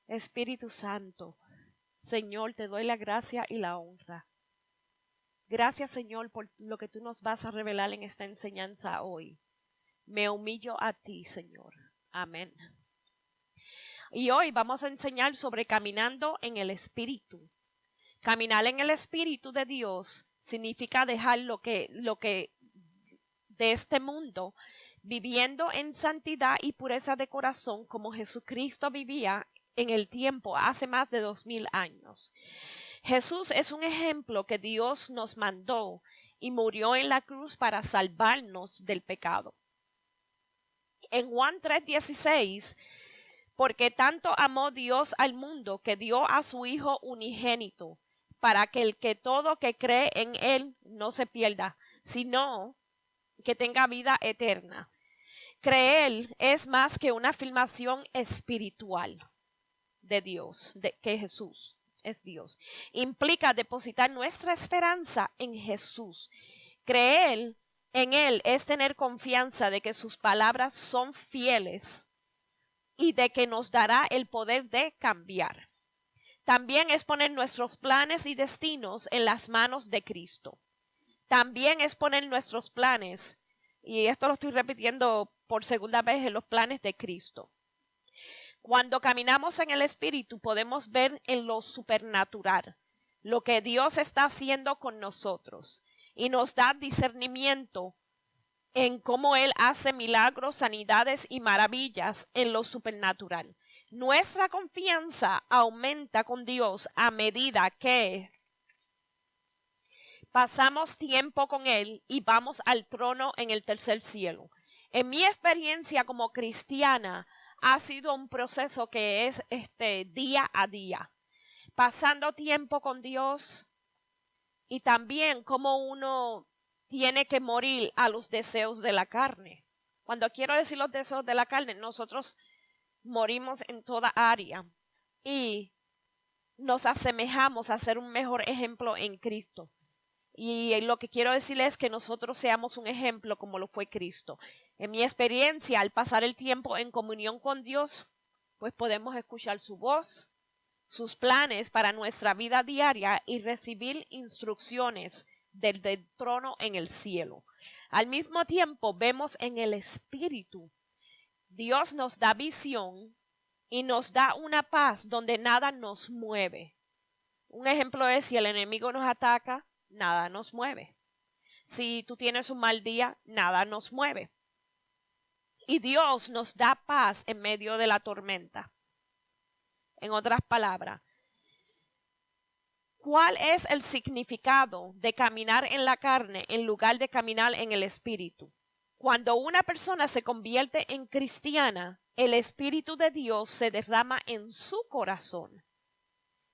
Espíritu Santo, Señor, te doy la gracia y la honra. Gracias, Señor, por lo que tú nos vas a revelar en esta enseñanza hoy. Me humillo a ti, Señor. Amén. Y hoy vamos a enseñar sobre caminando en el Espíritu. Caminar en el Espíritu de Dios significa dejar lo que de este mundo, viviendo en santidad y pureza de corazón como Jesucristo vivía en el tiempo hace más de 2000 años. Jesús es un ejemplo que Dios nos mandó y murió en la cruz para salvarnos del pecado. En Juan 3:16, porque tanto amó Dios al mundo que dio a su Hijo unigénito, para que el que todo que cree en él no se pierda, sino que tenga vida eterna. Creer es más que una afirmación espiritual de Dios, de que Jesús es Dios. Implica depositar nuestra esperanza en Jesús. Creer en Él es tener confianza de que sus palabras son fieles y de que nos dará el poder de cambiar. También es poner nuestros planes y destinos en las manos de Cristo. También es poner nuestros planes, y esto lo estoy repitiendo por segunda vez, en los planes de Cristo. Cuando caminamos en el Espíritu podemos ver en lo supernatural lo que Dios está haciendo con nosotros y nos da discernimiento en cómo Él hace milagros, sanidades y maravillas en lo supernatural. Nuestra confianza aumenta con Dios a medida que pasamos tiempo con Él y vamos al trono en el tercer cielo. En mi experiencia como cristiana, ha sido un proceso que es día a día, pasando tiempo con Dios y también cómo uno tiene que morir a los deseos de la carne. Cuando quiero decir los deseos de la carne, nosotros morimos en toda área y nos asemejamos a ser un mejor ejemplo en Cristo. Y lo que quiero decirles es que nosotros seamos un ejemplo como lo fue Cristo. En mi experiencia, al pasar el tiempo en comunión con Dios, pues podemos escuchar su voz, sus planes para nuestra vida diaria y recibir instrucciones del trono en el cielo. Al mismo tiempo, vemos en el Espíritu. Dios nos da visión y nos da una paz donde nada nos mueve. Un ejemplo es si el enemigo nos ataca, nada nos mueve. Si tú tienes un mal día, nada nos mueve. Y Dios nos da paz en medio de la tormenta. En otras palabras, ¿cuál es el significado de caminar en la carne en lugar de caminar en el Espíritu? Cuando una persona se convierte en cristiana, el Espíritu de Dios se derrama en su corazón.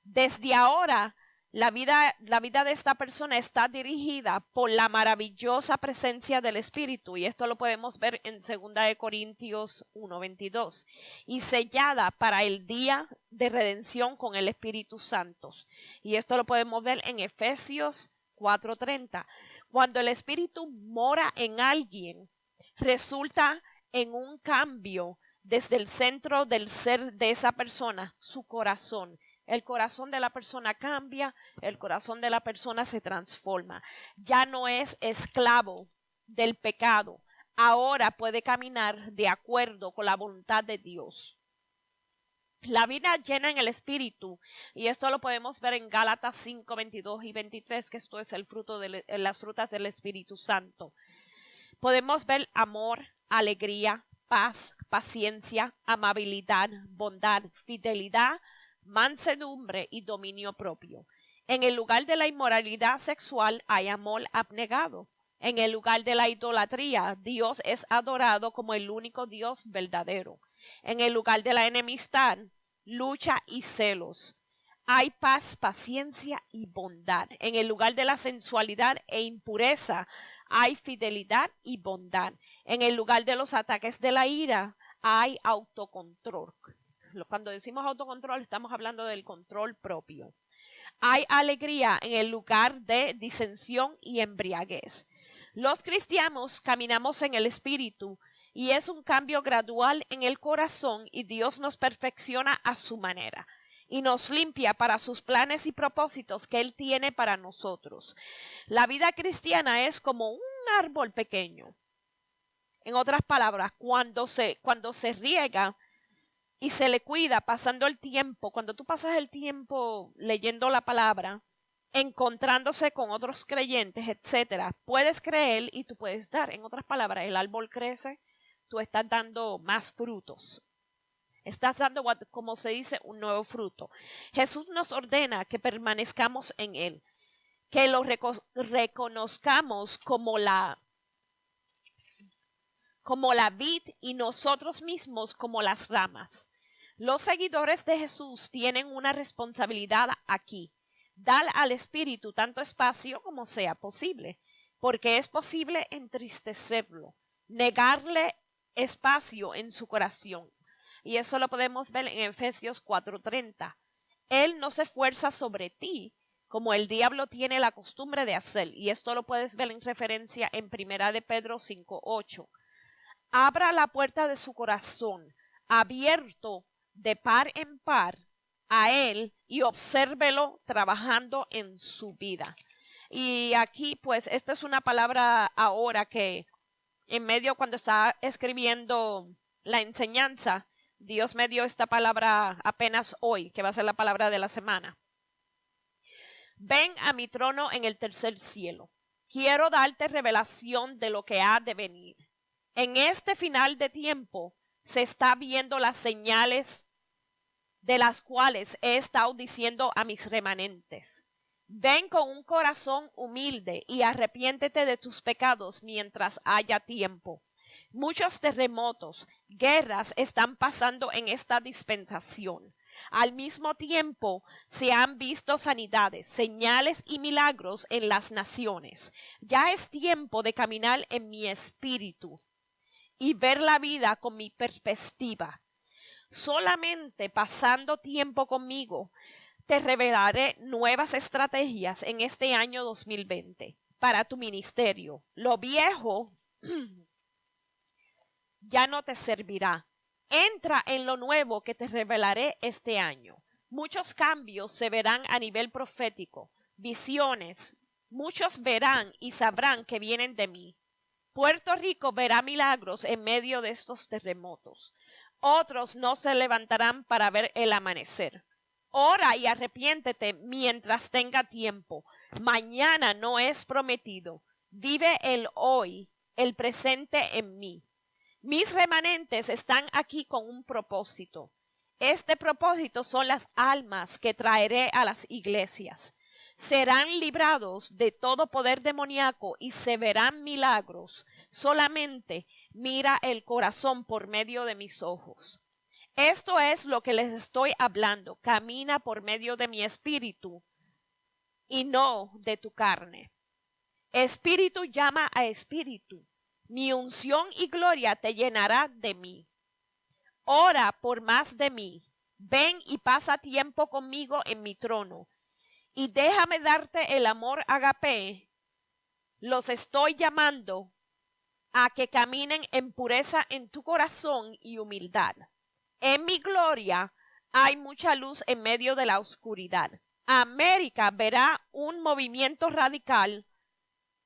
Desde ahora, la vida de esta persona está dirigida por la maravillosa presencia del Espíritu, y esto lo podemos ver en 2 Corintios 1:22, y sellada para el día de redención con el Espíritu Santo. Y esto lo podemos ver en Efesios 4:30. Cuando el Espíritu mora en alguien, resulta en un cambio desde el centro del ser de esa persona, su corazón. El corazón de la persona cambia, el corazón de la persona se transforma. Ya no es esclavo del pecado. Ahora puede caminar de acuerdo con la voluntad de Dios. La vida llena en el Espíritu, y esto lo podemos ver en Gálatas 5:22 y 23, que esto es el fruto de las frutas del Espíritu Santo. Podemos ver amor, alegría, paz, paciencia, amabilidad, bondad, fidelidad, mansedumbre y dominio propio. En el lugar de la inmoralidad sexual hay amor abnegado. En el lugar de la idolatría, Dios es adorado como el único Dios verdadero. En el lugar de la enemistad, lucha y celos. Hay paz, paciencia y bondad. En el lugar de la sensualidad e impureza, hay fidelidad y bondad. En el lugar de los ataques de la ira, hay autocontrol. Cuando decimos autocontrol, estamos hablando del control propio. Hay alegría en el lugar de disensión y embriaguez. Los cristianos caminamos en el Espíritu y es un cambio gradual en el corazón y Dios nos perfecciona a su manera y nos limpia para sus planes y propósitos que Él tiene para nosotros. La vida cristiana es como un árbol pequeño. En otras palabras, cuando se riega y se le cuida pasando el tiempo, cuando tú pasas el tiempo leyendo la palabra, encontrándose con otros creyentes, etcétera, puedes creer y tú puedes dar. En otras palabras, el árbol crece, tú estás dando más frutos. Estás dando, como se dice, un nuevo fruto. Jesús nos ordena que permanezcamos en Él, que lo reconozcamos como la vid y nosotros mismos como las ramas. Los seguidores de Jesús tienen una responsabilidad aquí. Dar al Espíritu tanto espacio como sea posible, porque es posible entristecerlo, negarle espacio en su corazón. Y eso lo podemos ver en Efesios 4:30. Él no se esfuerza sobre ti, como el diablo tiene la costumbre de hacer. Y esto lo puedes ver en referencia en 1 de Pedro 5:8. Abra la puerta de su corazón, abierto de par en par a Él y obsérvelo trabajando en su vida. Y aquí, pues, esta es una palabra ahora que en medio cuando estaba escribiendo la enseñanza, Dios me dio esta palabra apenas hoy, que va a ser la palabra de la semana. Ven a mi trono en el tercer cielo. Quiero darte revelación de lo que ha de venir. En este final de tiempo se está viendo las señales de las cuales he estado diciendo a mis remanentes. Ven con un corazón humilde y arrepiéntete de tus pecados mientras haya tiempo. Muchos terremotos, guerras están pasando en esta dispensación. Al mismo tiempo se han visto sanidades, señales y milagros en las naciones. Ya es tiempo de caminar en mi espíritu y ver la vida con mi perspectiva. Solamente pasando tiempo conmigo te revelaré nuevas estrategias en este año 2020 para tu ministerio. Lo viejo ya no te servirá. Entra en lo nuevo que te revelaré este año. Muchos cambios se verán a nivel profético, visiones. Muchos verán y sabrán que vienen de mí. Puerto Rico verá milagros en medio de estos terremotos. Otros no se levantarán para ver el amanecer. Ora y arrepiéntete mientras tenga tiempo. Mañana no es prometido. Vive el hoy, el presente en mí. Mis remanentes están aquí con un propósito. Este propósito son las almas que traeré a las iglesias. Serán librados de todo poder demoníaco y se verán milagros. Solamente mira el corazón por medio de mis ojos. Esto es lo que les estoy hablando. Camina por medio de mi espíritu y no de tu carne. Espíritu llama a espíritu. Mi unción y gloria te llenará de mí. Ora por más de mí. Ven y pasa tiempo conmigo en mi trono. Y déjame darte el amor agape. Los estoy llamando a que caminen en pureza en tu corazón y humildad. En mi gloria hay mucha luz en medio de la oscuridad. América verá un movimiento radical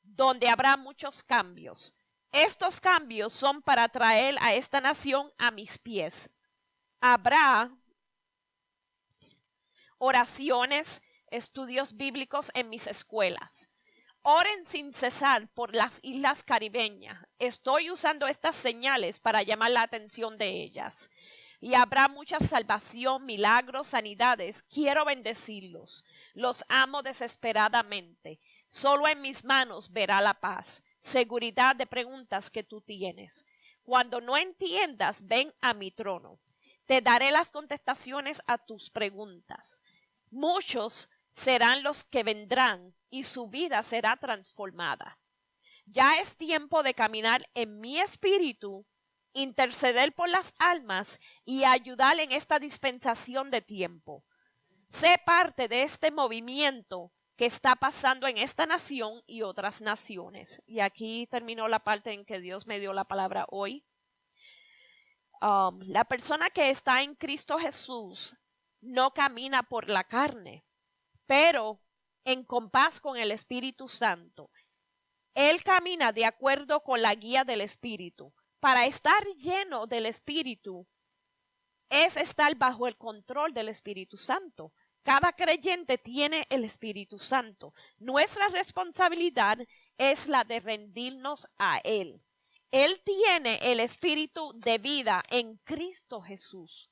donde habrá muchos cambios. Estos cambios son para traer a esta nación a mis pies. Habrá oraciones, estudios bíblicos en mis escuelas. Oren sin cesar por las islas caribeñas. Estoy usando estas señales para llamar la atención de ellas. Y habrá mucha salvación, milagros, sanidades. Quiero bendecirlos. Los amo desesperadamente. Solo en mis manos verá la paz. Seguridad de preguntas que tú tienes. Cuando no entiendas, ven a mi trono. Te daré las contestaciones a tus preguntas. Muchos serán los que vendrán y su vida será transformada. Ya es tiempo de caminar en mi espíritu, interceder por las almas y ayudar en esta dispensación de tiempo. Sé parte de este movimiento que está pasando en esta nación y otras naciones. Y aquí terminó la parte en que Dios me dio la palabra hoy. La persona que está en Cristo Jesús no camina por la carne, pero en compás con el Espíritu Santo. Él camina de acuerdo con la guía del Espíritu. Para estar lleno del Espíritu es estar bajo el control del Espíritu Santo. Cada creyente tiene el Espíritu Santo. Nuestra responsabilidad es la de rendirnos a Él. Él tiene el Espíritu de vida en Cristo Jesús.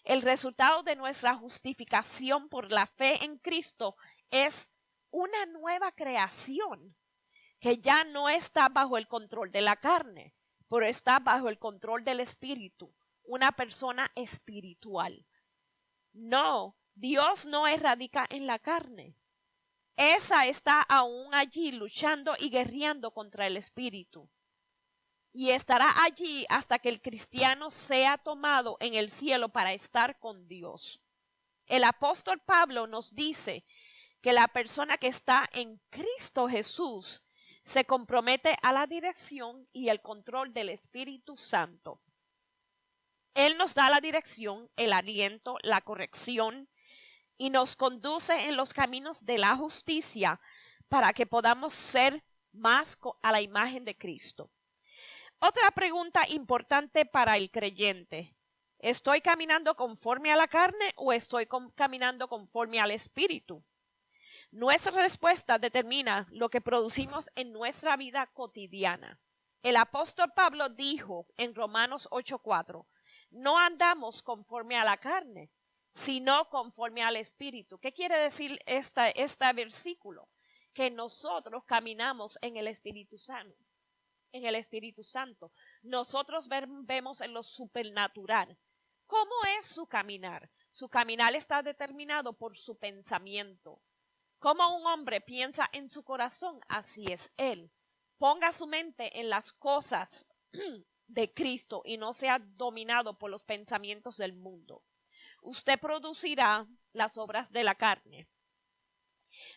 El resultado de nuestra justificación por la fe en Cristo es una nueva creación que ya no está bajo el control de la carne, pero está bajo el control del Espíritu, una persona espiritual. No, Dios no radica en la carne. Esa está aún allí luchando y guerreando contra el Espíritu. Y estará allí hasta que el cristiano sea tomado en el cielo para estar con Dios. El apóstol Pablo nos dice que la persona que está en Cristo Jesús se compromete a la dirección y el control del Espíritu Santo. Él nos da la dirección, el aliento, la corrección y nos conduce en los caminos de la justicia para que podamos ser más a la imagen de Cristo. Otra pregunta importante para el creyente. ¿Estoy caminando conforme a la carne o estoy caminando conforme al Espíritu? Nuestra respuesta determina lo que producimos en nuestra vida cotidiana. El apóstol Pablo dijo en Romanos 8:4, no andamos conforme a la carne, sino conforme al Espíritu. ¿Qué quiere decir este versículo? Que nosotros caminamos en el Espíritu Santo. En el Espíritu Santo. Nosotros vemos en lo supernatural. ¿Cómo es su caminar? Su caminar está determinado por su pensamiento. Como un hombre piensa en su corazón, así es él. Ponga su mente en las cosas de Cristo y no sea dominado por los pensamientos del mundo. Usted producirá las obras de la carne.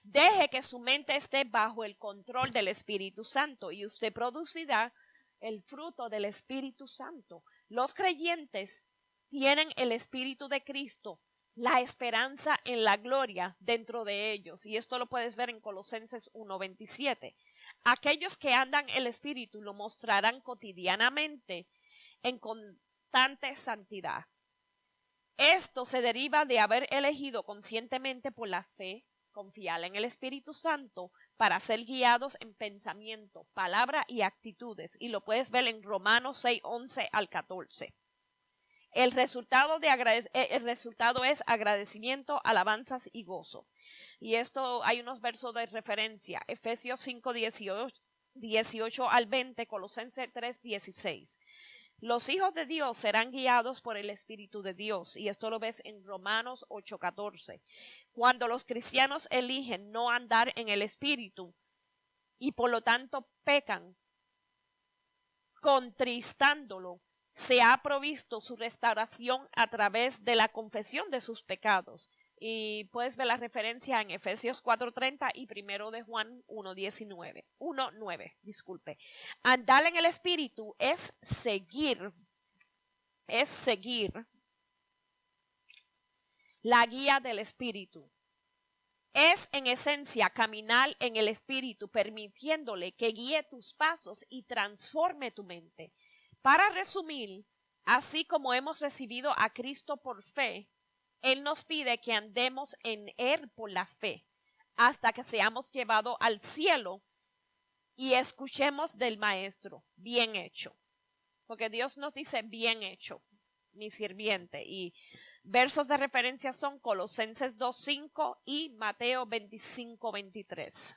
Deje que su mente esté bajo el control del Espíritu Santo y usted producirá el fruto del Espíritu Santo. Los creyentes tienen el Espíritu de Cristo, la esperanza en la gloria dentro de ellos. Y esto lo puedes ver en Colosenses 1:27. Aquellos que andan el Espíritu lo mostrarán cotidianamente en constante santidad. Esto se deriva de haber elegido conscientemente por la fe, confiar en el Espíritu Santo para ser guiados en pensamiento, palabra y actitudes. Y lo puedes ver en Romanos 6:11 al 14. El resultado es agradecimiento, alabanzas y gozo. Y esto hay unos versos de referencia. Efesios 5:18 al 20, Colosenses 3:16. Los hijos de Dios serán guiados por el Espíritu de Dios. Y esto lo ves en Romanos 8:14. Cuando los cristianos eligen no andar en el Espíritu y por lo tanto pecan, contristándolo, se ha provisto su restauración a través de la confesión de sus pecados. Y puedes ver la referencia en Efesios 4:30 y 1 de Juan 1:9. Andar en el Espíritu es seguir la guía del Espíritu. Es en esencia caminar en el Espíritu, permitiéndole que guíe tus pasos y transforme tu mente. Para resumir, así como hemos recibido a Cristo por fe, Él nos pide que andemos en Él por la fe, hasta que seamos llevados al cielo y escuchemos del Maestro, bien hecho. Porque Dios nos dice, bien hecho, mi sirviente. Y versos de referencia son Colosenses 2:5 y Mateo 25:23.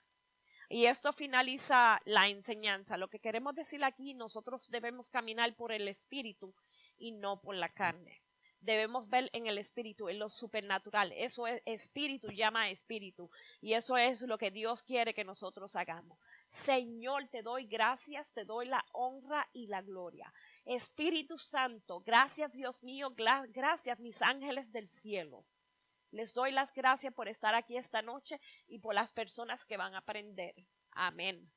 Y esto finaliza la enseñanza. Lo que queremos decir aquí, nosotros debemos caminar por el Espíritu y no por la carne. Debemos ver en el Espíritu, en lo supernatural. Eso es Espíritu, llama a Espíritu. Y eso es lo que Dios quiere que nosotros hagamos. Señor, te doy gracias, te doy la honra y la gloria. Espíritu Santo, gracias Dios mío, gracias mis ángeles del cielo. Les doy las gracias por estar aquí esta noche y por las personas que van a aprender. Amén.